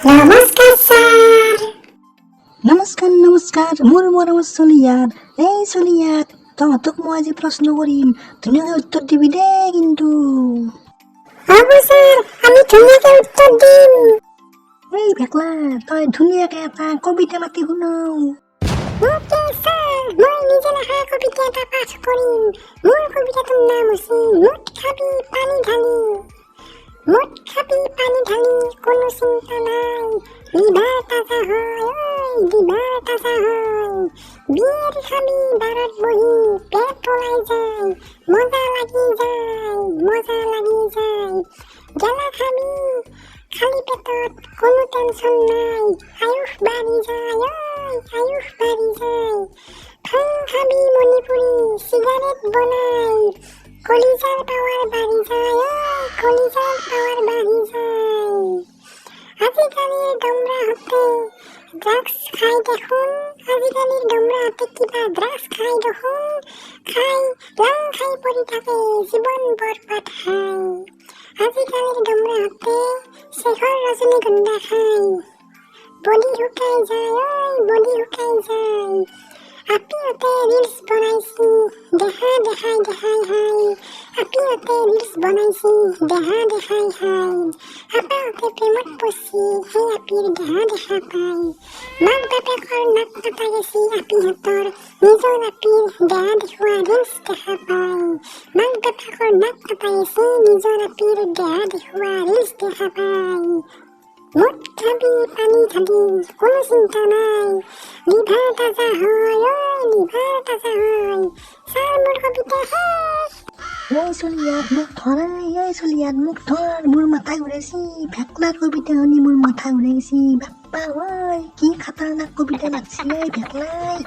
নমস্কাৰ ছাৰ। নমস্কাৰ মোৰ মৰমৰ চলিয়াত এই চলিয়াত তহঁতক মই আজি প্ৰশ্ন কৰিম ধুনীয়াকৈ উত্তৰ দিবি দেই কিন্তু হ'ব ছাৰ, আমি ধুনীয়াকে উত্তৰ দিম। এই ভেকলা তই ধুনীয়াকৈ এটা কবিতা মাতি শুনাও। অ'কে ছাৰ, মই নিজে লেখা কবিতা এটা পাঠ কৰিম। মোৰ কবিতাটোৰ নাম হৈছে মুঠ খাবি পানী ঢালি। মুঠ খাবি পানী ঢালি কোনো চিন্তা নাই, লিভাৰ তাজা হয়, ঐ লিভাৰ তাজা হয়। বিয়েৰ খাবি বাৰত বহি পেট ওলাই যায়, মজা লাগি যায়, মজা লাগি যায়। গেলা খাবি খালি পেটত কোনো টেনচন নাই, আয়ুস বাঢ়ি যায়, ঐ আয়ুস বাঢ়ি যায়। ভাং খাবি মণিপুৰী চিগাৰেট বনাই, কলিজাৰ পাৱাৰ বাঢ়ি যায়, ঐ কলিজাৰ পাৱাৰ বাঢ়ি যায়। আজিকালিৰ ডমৰাহঁতে ড্ৰাগছ খাই দেখোন, আজিকালিৰ ডমৰাহঁতে কিবা ড্ৰাগছ খাই দেখোন, খাই লাং খাই পৰি থাকে, জীৱন বৰবাদ খায়। আজিকালিৰ ডমৰাহঁতে শেখৰ ৰজনীগন্ধা খায়, বডি শুকাই যায়, ঐ বডি শুকাই যায়। আপিহঁতে ৰিলছ বনাইছি দেহা দেখাই দেখাই হাই, আপিহঁতে ৰিলছ বনাইছি দেহা দেখাই হাই। আপাহঁতে প্ৰেমত পৰছি সেই আপিৰ দেহা দেখা পাই, মাক বাপেকৰ নাক কাটা গেছি আপিহঁতৰ, নিজৰ আপিৰ দেহা দেখুৱা ৰিলছ দেখা পাই। মাক বাপেকৰ নাক কাটা গেছি নিজৰ আপিৰ দেহা দেখুৱা ৰিলছ দেখা পাই। মুঠ খাবি পানী ঢালি কোনো চিন্তা নাই, লিভাৰ তাজা হয়, ঐ লিভাৰ তাজা হয়। ছাৰ মোৰ কবিতা শেষ। এই চলিয়াত মোক ধৰা, এই চলিয়াত মোক ধৰ, মোৰ মাথা ঘূৰাইছি ভেকলাৰ কবিতা শুনি মোৰ মাথা ঘূৰাইছি। বাপ্পা ঐ কি খাতাৰনাক কবিতা লাগছি এই ভেকলাই।